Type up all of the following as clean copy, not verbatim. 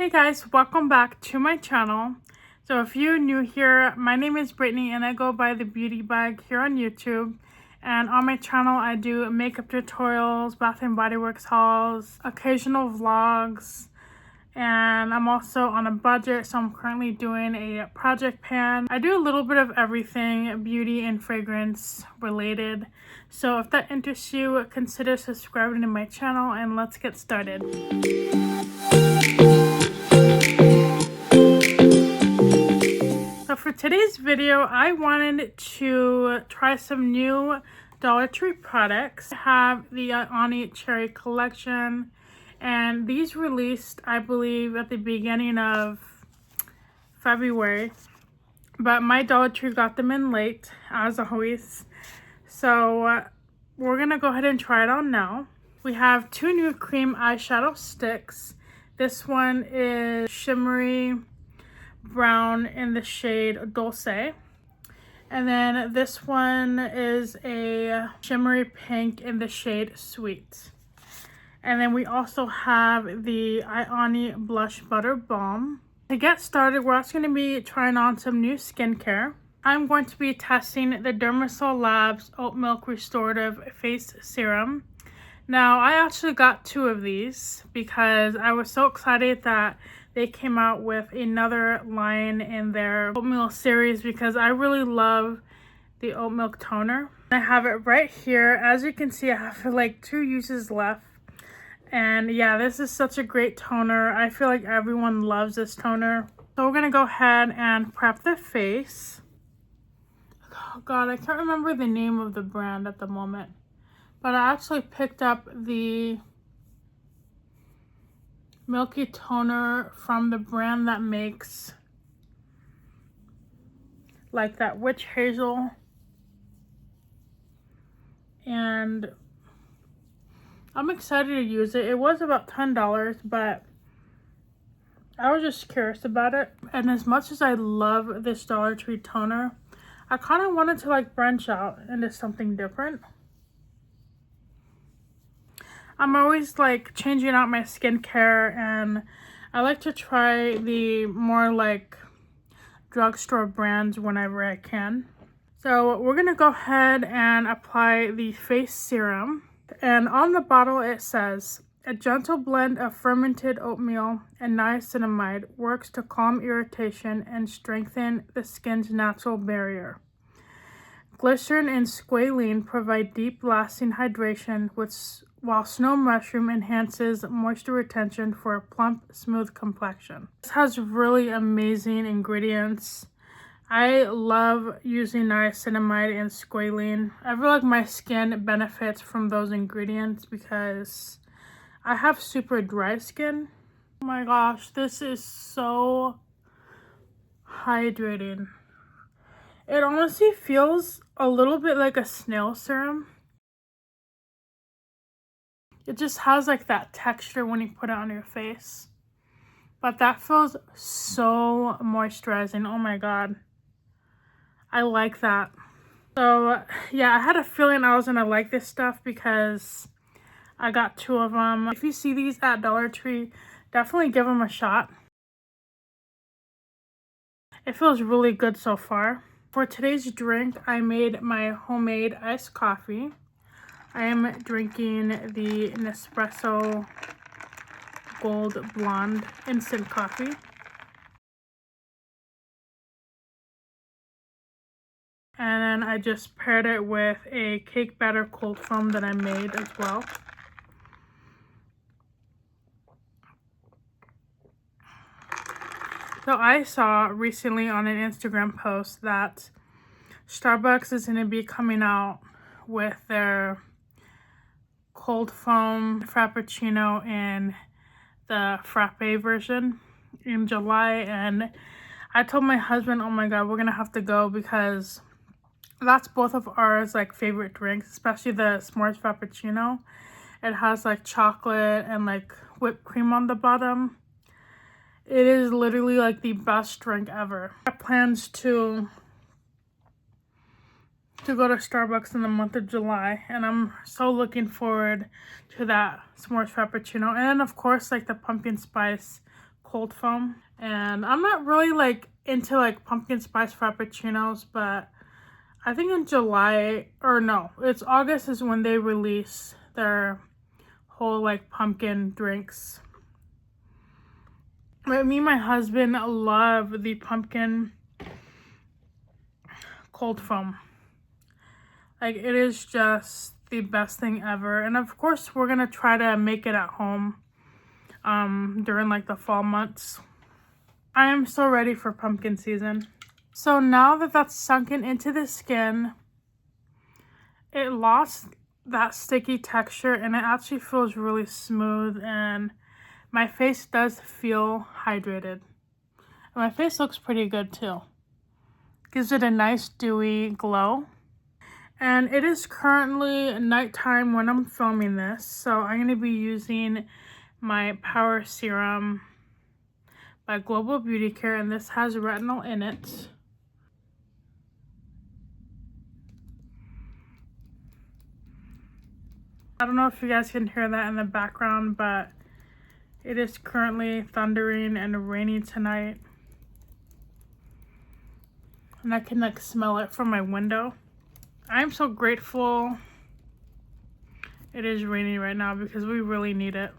Hey guys, welcome back to my channel. So if you're new here, my name is Brittany and I go by the Beauty Bag here on YouTube. And on my channel I do makeup tutorials, Bath and Body Works hauls, occasional vlogs, and I'm also on a budget, so I'm currently doing a project pan. I do a little bit of everything beauty and fragrance related. So if that interests you, consider subscribing to my channel and let's get started. So for today's video, I wanted to try some new Dollar Tree products. I have the Ioni Cherry collection, and these released, I believe, at the beginning of February. But my Dollar Tree got them in late, as always. So we're gonna go ahead and try it on now. We have two new cream eyeshadow sticks. This one is shimmery brown in the shade Dulce, and then this one is a shimmery pink in the shade Sweet. And then we also have the Ioni Blush Butter Balm. To get started, we're also going to be trying on some new skincare. I'm going to be testing the Dermasil Labs Oatmeal Restorative Face Serum. Now, I actually got two of these because I was so excited that they came out with another line in their oatmeal series because I really love the oat milk toner. I have it right here. As you can see, I have like 2 uses left. And yeah, this is such a great toner. I feel like everyone loves this toner. So we're gonna go ahead and prep the face. Oh God, I can't remember the name of the brand at the moment. But I actually picked up the milky toner from the brand that makes like that witch hazel, and I'm excited to use it. It was about $10, but I was just curious about it. And as much as I love this Dollar Tree toner, I kind of wanted to like branch out into something different. I'm always like changing out my skincare, and I like to try the more like drugstore brands whenever I can. So we're gonna go ahead and apply the face serum. And on the bottle it says, a gentle blend of fermented oatmeal and niacinamide works to calm irritation and strengthen the skin's natural barrier. Glycerin and squalene provide deep lasting hydration, while snow mushroom enhances moisture retention for a plump, smooth complexion. This has really amazing ingredients. I love using niacinamide and squalene. I feel like my skin benefits from those ingredients because I have super dry skin. Oh my gosh, this is so hydrating. It honestly feels a little bit like a snail serum. It just has like that texture when you put it on your face. But that feels so moisturizing. Oh my god. I like that. So yeah, I had a feeling I was gonna like this stuff because I got 2 of them. If you see these at Dollar Tree, definitely give them a shot. It feels really good so far. For today's drink, I made my homemade iced coffee. I am drinking the Nespresso Gold Blonde instant coffee. And then I just paired it with a cake batter cold foam that I made as well. So I saw recently on an Instagram post that Starbucks is going to be coming out with their cold foam frappuccino in the frappe version in July, and I told my husband, oh my god, we're gonna have to go because that's both of ours like favorite drinks, especially the s'mores frappuccino. It has like chocolate and like whipped cream on the bottom. It is literally like the best drink ever. I have plans to go to Starbucks in the month of July, and I'm so looking forward to that s'mores frappuccino. And then of course like the pumpkin spice cold foam. And I'm not really like into like pumpkin spice frappuccinos, but I think in July, or no, it's August is when they release their whole like pumpkin drinks. But me and my husband love the pumpkin cold foam. Like, it is just the best thing ever. And of course, we're gonna try to make it at home during like the fall months. I am so ready for pumpkin season. So now that that's sunken into the skin, it lost that sticky texture and it actually feels really smooth, and my face does feel hydrated. And my face looks pretty good too. Gives it a nice dewy glow. And it is currently nighttime when I'm filming this, so I'm going to be using my Power Serum by Global Beauty Care, and this has retinol in it. I don't know if you guys can hear that in the background, but it is currently thundering and raining tonight. And I can like smell it from my window. I'm so grateful it is raining right now because we really need it.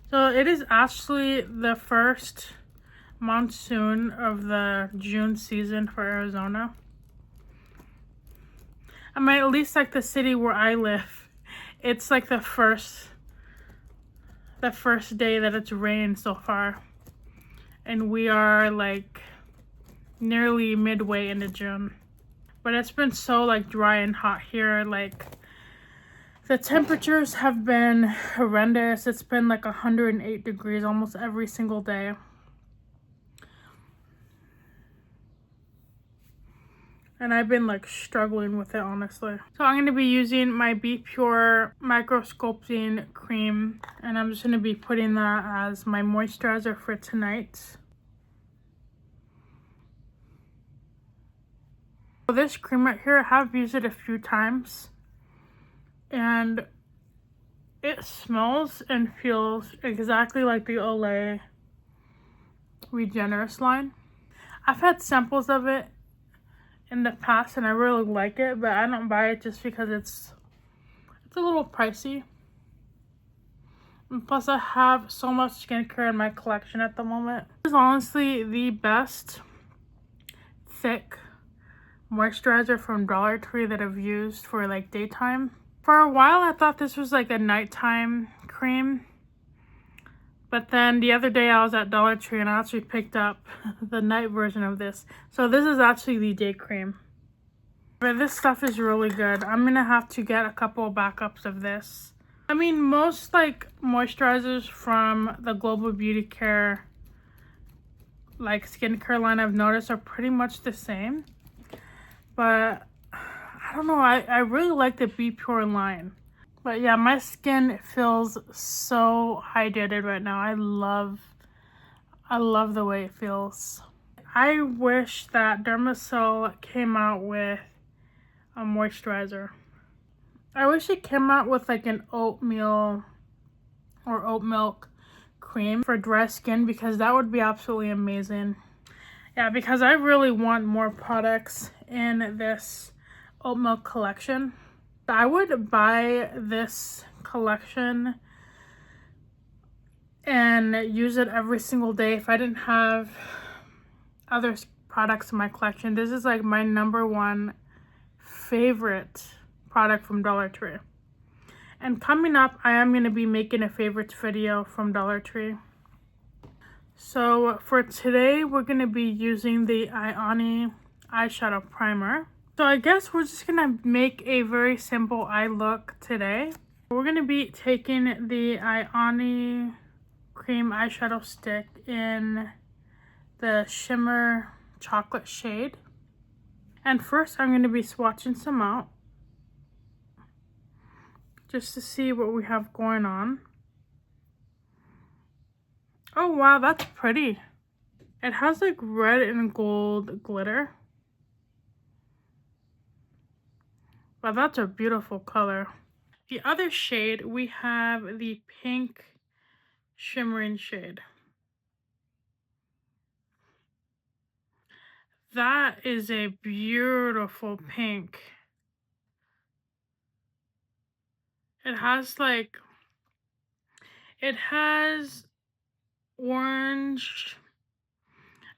So it is actually the first monsoon of the June season for Arizona. I mean, at least like the city where I live, it's like the first day that it's rained so far. And we are like nearly midway into June. But it's been so like dry and hot here. Like, the temperatures have been horrendous. It's been like 108 degrees almost every single day. And I've been like struggling with it, honestly. So I'm going to be using my Be Pure Micro Sculpting Cream. And I'm just going to be putting that as my moisturizer for tonight. So this cream right here, I have used it a few times. And it smells and feels exactly like the Olay Regenerous line. I've had samples of it in the past and I really like it, but I don't buy it just because it's a little pricey. And plus I have so much skincare in my collection at the moment. This is honestly the best thick moisturizer from Dollar Tree that I've used for like daytime. For a while I thought this was like a nighttime cream, but then the other day I was at Dollar Tree and I actually picked up the night version of this. So this is actually the day cream. But this stuff is really good. I'm gonna have to get a couple of backups of this. I mean, most like moisturizers from the Global Beauty Care like skincare line I've noticed are pretty much the same. But I don't know, I really like the Be Pure line. But yeah, my skin feels so hydrated right now. I love the way it feels. I wish that Dermasil came out with a moisturizer. I wish it came out with like an oatmeal or oat milk cream for dry skin, because that would be absolutely amazing. Yeah, because I really want more products in this oat milk collection. I would buy this collection and use it every single day if I didn't have other products in my collection. This is like my #1 favorite product from Dollar Tree. And coming up, I am going to be making a favorites video from Dollar Tree. So for today, we're going to be using the Ioni eyeshadow primer. So I guess we're just going to make a very simple eye look today. We're going to be taking the Ioni cream eyeshadow stick in the Shimmer chocolate shade. And first I'm going to be swatching some out, just to see what we have going on. Oh wow, that's pretty. It has like red and gold glitter. But that's a beautiful color. The other shade, we have the pink shimmering shade. That is a beautiful pink. It has like, it has orange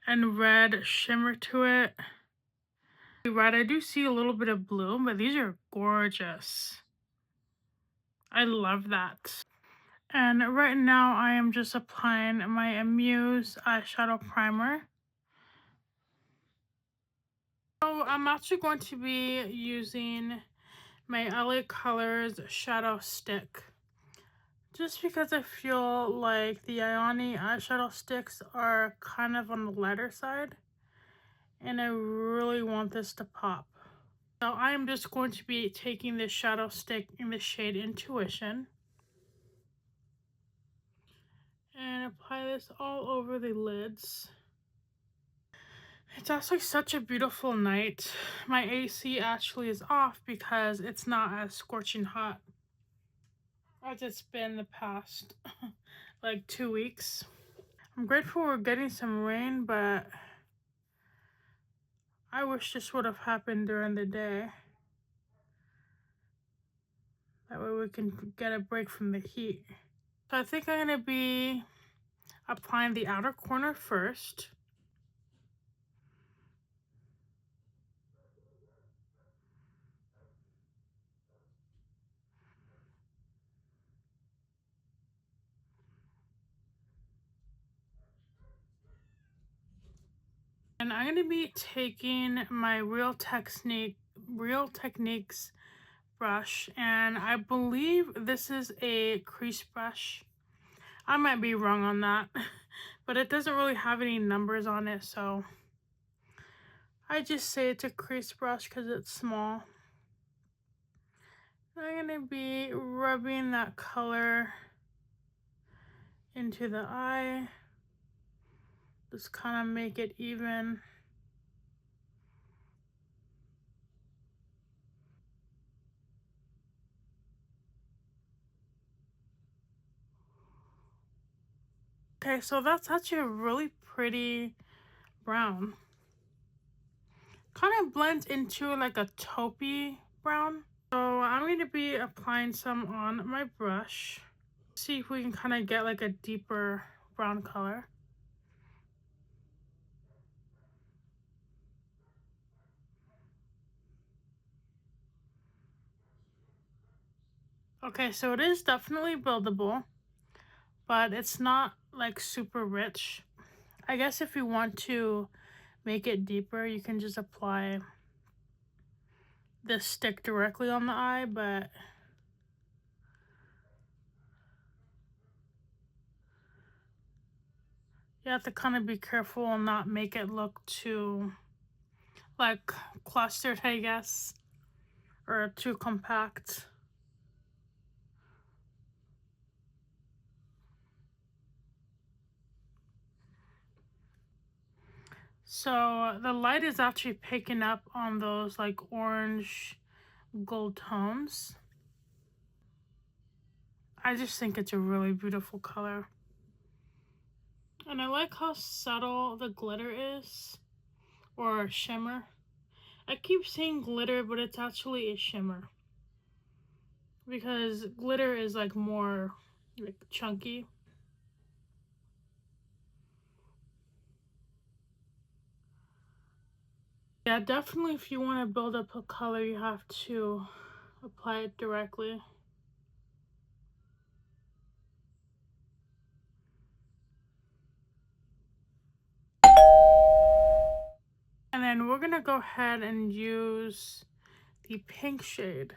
and red shimmer to it. Red, I do see a little bit of blue, but these are gorgeous. I love that. And right now I am just applying my Amuse eyeshadow primer. So I'm actually going to be using my LA Colors shadow stick. Just because I feel like the Ioni eyeshadow sticks are kind of on the lighter side. And I really want this to pop. So I am just going to be taking this shadow stick in the shade Intuition. And apply this all over the lids. It's actually such a beautiful night. My AC actually is off because it's not as scorching hot as it's been the past like 2 weeks. I'm grateful we're getting some rain, but I wish this would have happened during the day. That way we can get a break from the heat. So I think I'm going to be applying the outer corner first. And I'm going to be taking my Real Techniques brush, and I believe this is a crease brush. I might be wrong on that, but it doesn't really have any numbers on it, so I just say it's a crease brush because it's small. I'm going to be rubbing that color into the eye. Just kind of make it even. Okay, so that's actually a really pretty brown. Kind of blends into like a taupey brown. So I'm going to be applying some on my brush. See if we can kind of get like a deeper brown color. Okay, so it is definitely buildable, but it's not like super rich. I guess if you want to make it deeper, you can just apply this stick directly on the eye, but you have to kind of be careful and not make it look too like clustered, I guess, or too compact. So the light is actually picking up on those like orange gold tones. I just think it's a really beautiful color. And I like how subtle the glitter is, or shimmer. I keep saying glitter, but it's actually a shimmer. Because glitter is like more like chunky. Yeah, definitely if you want to build up a color, you have to apply it directly. And then we're gonna go ahead and use the pink shade.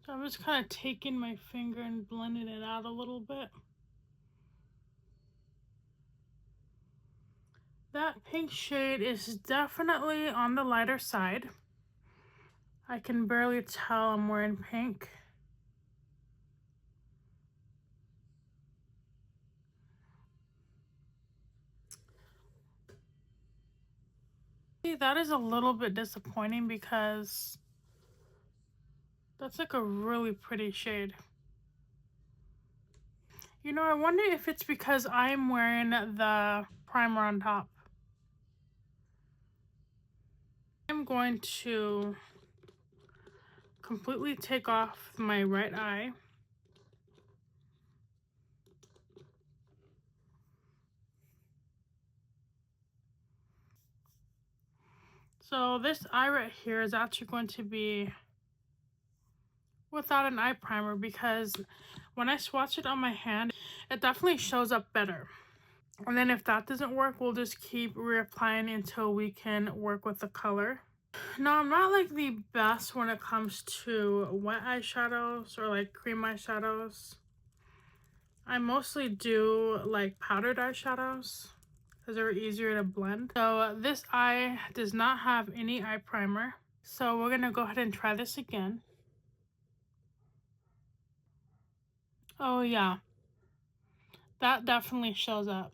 So I'm just kind of taking my finger and blending it out a little bit. That pink shade is definitely on the lighter side. I can barely tell I'm wearing pink. See, that is a little bit disappointing because that's like a really pretty shade. You know, I wonder if it's because I'm wearing the primer on top. I'm going to completely take off my right eye. So this eye right here is actually going to be without an eye primer because when I swatch it on my hand, it definitely shows up better. And then if that doesn't work, we'll just keep reapplying until we can work with the color. Now, I'm not like the best when it comes to wet eyeshadows or like cream eyeshadows. I mostly do like powdered eyeshadows because they're easier to blend. So this eye does not have any eye primer. So we're gonna go ahead and try this again. Oh yeah, that definitely shows up.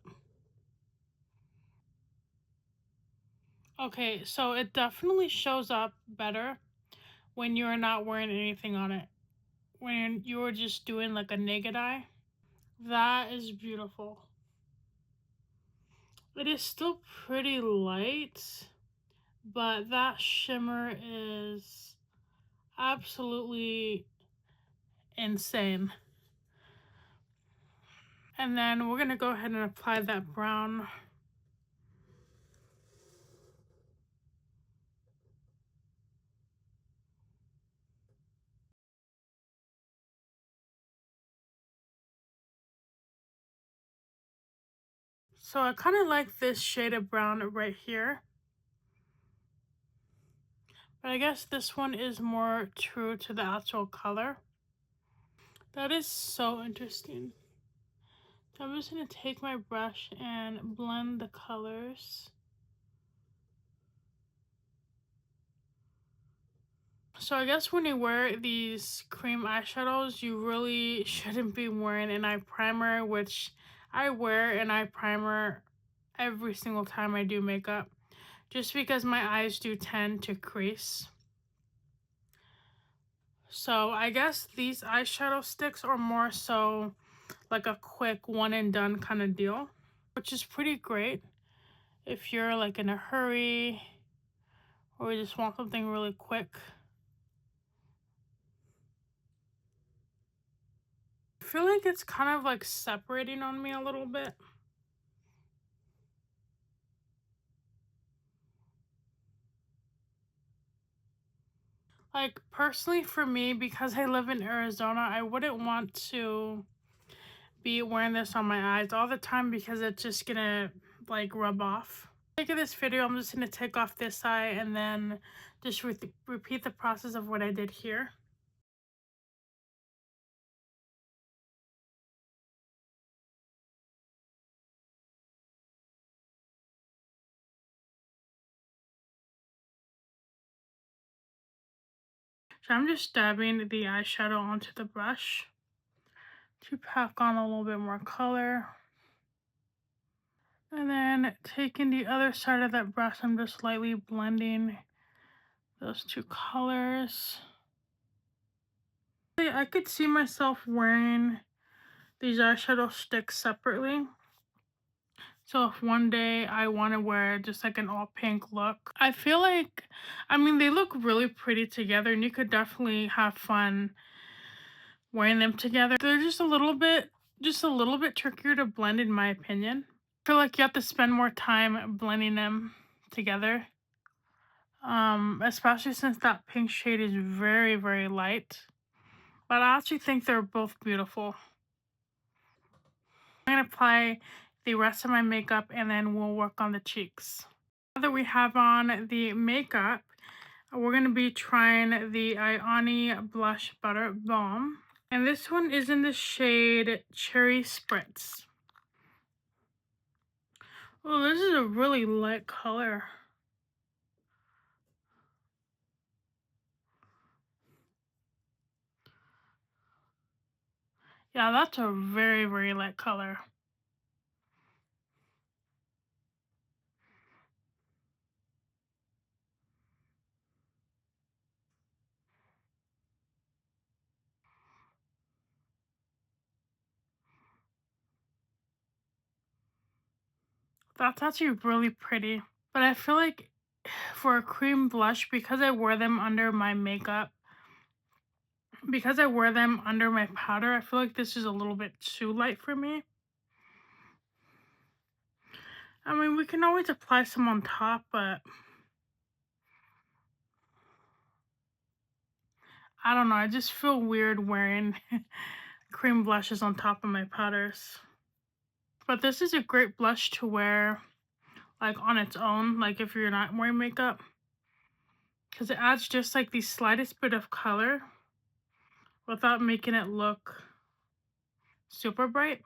Okay, so it definitely shows up better when you're not wearing anything on it. When you're just doing like a naked eye. That is beautiful. It is still pretty light, but that shimmer is absolutely insane. And then we're gonna go ahead and apply that brown. So I kind of like this shade of brown right here. But I guess this one is more true to the actual color. That is so interesting. So I'm just going to take my brush and blend the colors. So I guess when you wear these cream eyeshadows, you really shouldn't be wearing an eye primer, which I wear an eye primer every single time I do makeup, just because my eyes do tend to crease. So I guess these eyeshadow sticks are more so like a quick one and done kind of deal, which is pretty great if you're like in a hurry or you just want something really quick. I feel like it's kind of like separating on me a little bit. Like personally for me, because I live in Arizona, I wouldn't want to be wearing this on my eyes all the time because it's just gonna like rub off. At this video, I'm just gonna take off this eye and then just repeat the process of what I did here. So I'm just dabbing the eyeshadow onto the brush to pack on a little bit more color. And then taking the other side of that brush, I'm just lightly blending those two colors. I could see myself wearing these eyeshadow sticks separately. So if one day I want to wear just like an all pink look, I feel like, I mean, they look really pretty together and you could definitely have fun wearing them together. They're just a little bit trickier to blend in my opinion. I feel like you have to spend more time blending them together. Especially since that pink shade is very, very light. But I actually think they're both beautiful. I'm going to apply the rest of my makeup and then we'll work on the cheeks. Now that we have on the makeup, we're going to be trying the Ioni Blush Butter Balm. And this one is in the shade Cherry Spritz. Oh, this is a really light color. Yeah, that's a very, very light color. That's actually really pretty. But I feel like for a cream blush, because I wear them under my makeup, because I wear them under my powder, I feel like this is a little bit too light for me. I mean, we can always apply some on top, but I don't know. I just feel weird wearing cream blushes on top of my powders. But this is a great blush to wear like on its own, like if you're not wearing makeup, because it adds just like the slightest bit of color without making it look super bright.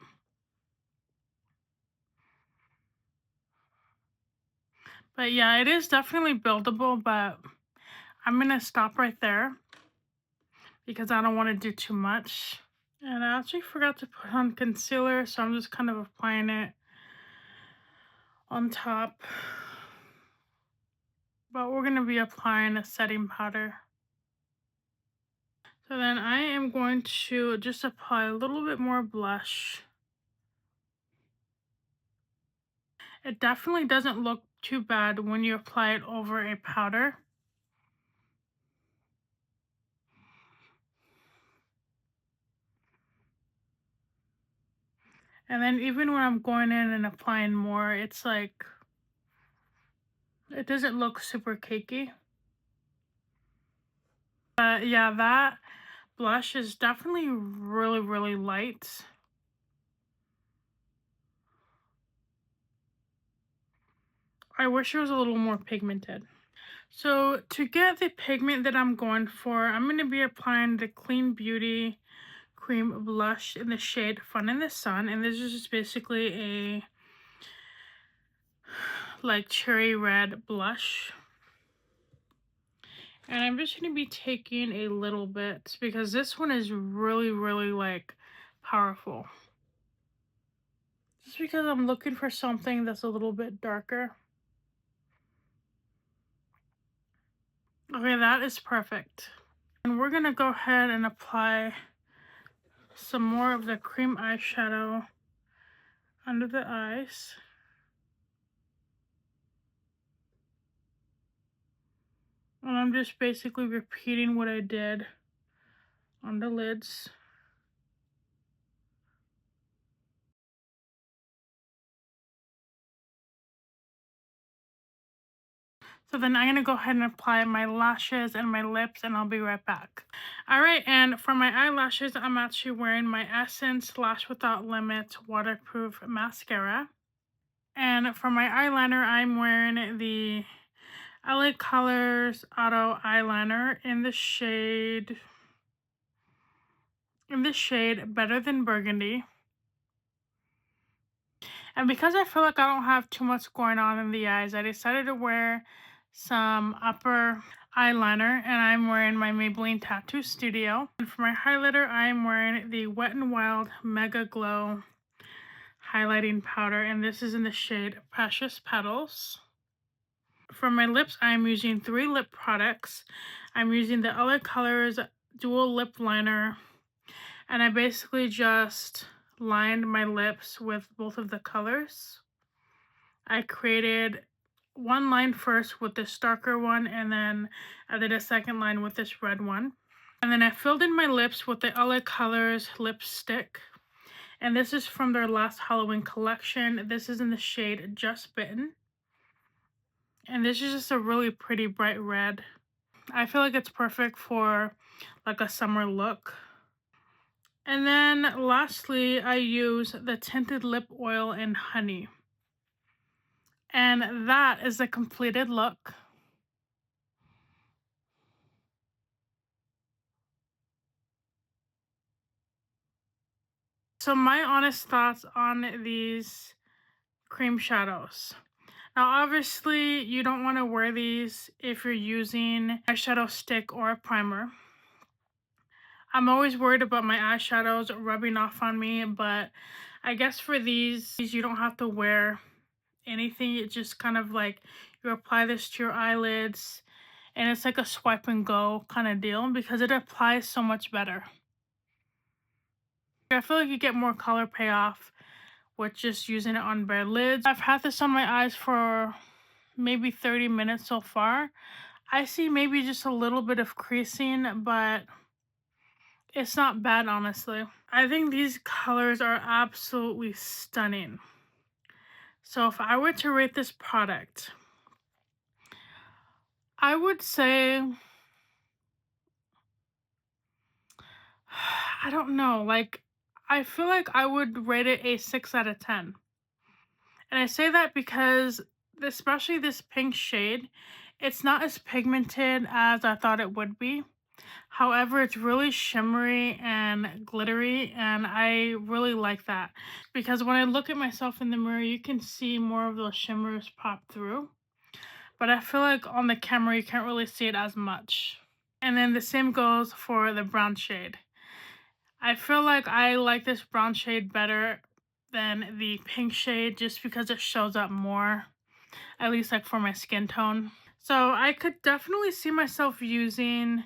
But yeah, it is definitely buildable, but I'm gonna stop right there because I don't want to do too much. And I actually forgot to put on concealer, so I'm just kind of applying it on top. But we're gonna be applying a setting powder. So then I am going to just apply a little bit more blush. It definitely doesn't look too bad when you apply it over a powder. And then even when I'm going in and applying more, it's like, it doesn't look super cakey. But yeah, that blush is definitely really, really light. I wish it was a little more pigmented. So to get the pigment that I'm going for, I'm going to be applying the Clean Beauty Cream Blush in the shade Fun in the Sun. And this is just basically a like cherry red blush. And I'm just going to be taking a little bit because this one is really, really like powerful. Just because I'm looking for something that's a little bit darker. Okay, that is perfect. And we're going to go ahead and apply some more of the cream eyeshadow under the eyes. And I'm just basically repeating what I did on the lids. So then I'm going to go ahead and apply my lashes and my lips, and I'll be right back. Alright, and for my eyelashes, I'm actually wearing my Essence Lash Without Limits Waterproof Mascara. And for my eyeliner, I'm wearing the LA Colors Auto Eyeliner in the shade Better Than Burgundy. And because I feel like I don't have too much going on in the eyes, I decided to wear some upper eyeliner, and I'm wearing my Maybelline Tattoo Studio. And for my highlighter, I'm wearing the Wet n Wild Megaglow highlighting powder, and this is in the shade Precious Petals. For my lips, I'm using 3 lip products. I'm using the LA Colors Duo Lip Liner, and I basically just lined my lips with both of the colors. I created one line first with this darker one, and then I did a second line with this red one. And then I filled in my lips with the LA Colors lipstick. And this is from their last Halloween collection. This is in the shade Just Bitten. And this is just a really pretty bright red. I feel like it's perfect for like a summer look. And then lastly, I use the Tinted Lip Oil in Honey. And that is the completed look. So my honest thoughts on these cream shadows. Now obviously you don't want to wear these if you're using eyeshadow stick or a primer. I'm always worried about my eyeshadows rubbing off on me, but I guess for these you don't have to wear anything. It's just kind of like you apply this to your eyelids and it's like a swipe and go kind of deal because it applies so much better. I feel like you get more color payoff with just using it on bare lids. I've had this on my eyes for maybe 30 minutes so far. I see maybe just a little bit of creasing, but it's not bad, honestly. I think these colors are absolutely stunning. So if I were to rate this product, I would say, I don't know, like, I feel like I would rate it a 6 out of 10. And I say that because, especially this pink shade, it's not as pigmented as I thought it would be. However, it's really shimmery and glittery, and I really like that. Because when I look at myself in the mirror, you can see more of those shimmers pop through. But I feel like on the camera, you can't really see it as much. And then the same goes for the brown shade. I feel like I like this brown shade better than the pink shade just because it shows up more, at least like for my skin tone. So I could definitely see myself using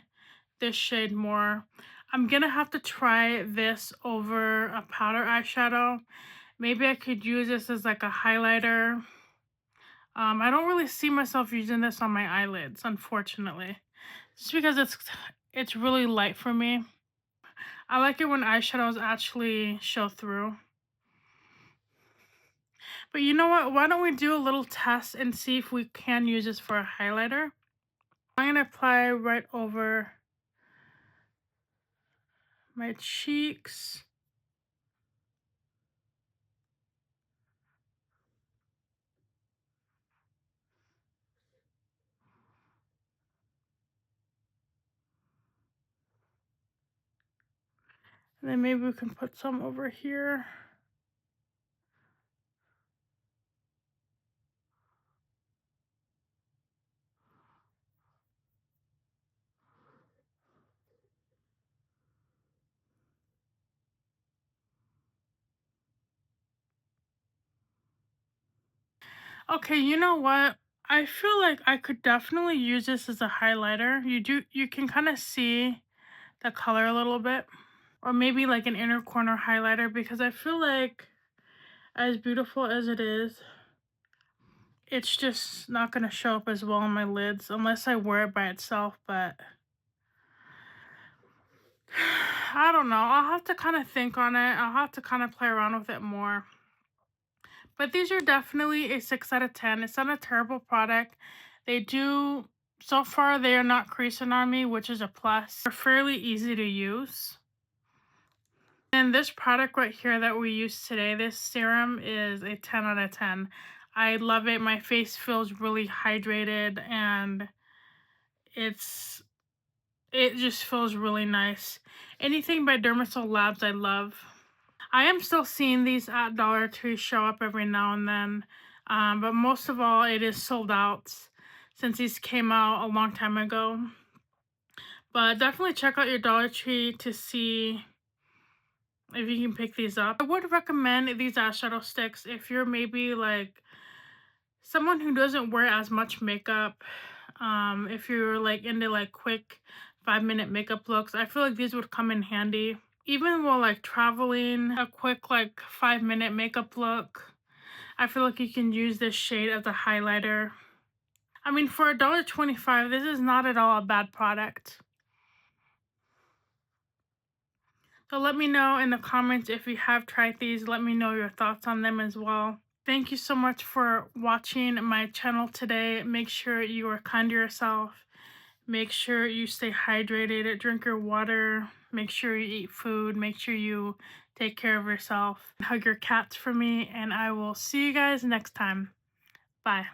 this shade more. I'm gonna have to try this over a powder eyeshadow. Maybe I could use this as like a highlighter. I don't really see myself using this on my eyelids, unfortunately. Just because it's really light for me. I like it when eyeshadows actually show through. But you know what? Why don't we do a little test and see if we can use this for a highlighter? I'm going to apply right over my cheeks. And then maybe we can put some over here. Okay, you know what? I feel like I could definitely use this as a highlighter. You can kind of see the color a little bit. Or maybe like an inner corner highlighter, because I feel like as beautiful as it is, it's just not going to show up as well on my lids unless I wear it by itself. But I don't know. I'll have to kind of think on it. I'll have to kind of play around with it more. But these are definitely a 6 out of 10. It's not a terrible product. So far they are not creasing on me, which is a plus. They're fairly easy to use. And this product right here that we use today, this serum, is a 10 out of 10. I love it. My face feels really hydrated and it just feels really nice. Anything by Dermasil Labs I love. I am still seeing these at Dollar Tree show up every now and then, but most of all it is sold out since these came out a long time ago. But definitely check out your Dollar Tree to see if you can pick these up. I would recommend these eyeshadow sticks if you're maybe like someone who doesn't wear as much makeup. If you're like into like quick 5-minute makeup looks, I feel like these would come in handy. Even while like traveling, a quick like 5-minute makeup look, I feel like you can use this shade as a highlighter. I mean, for $1.25, this is not at all a bad product. So let me know in the comments if you have tried these. Let me know your thoughts on them as well. Thank you so much for watching my channel today. Make sure you are kind to yourself. Make sure you stay hydrated, drink your water, make sure you eat food, make sure you take care of yourself. Hug your cats for me, and I will see you guys next time. Bye.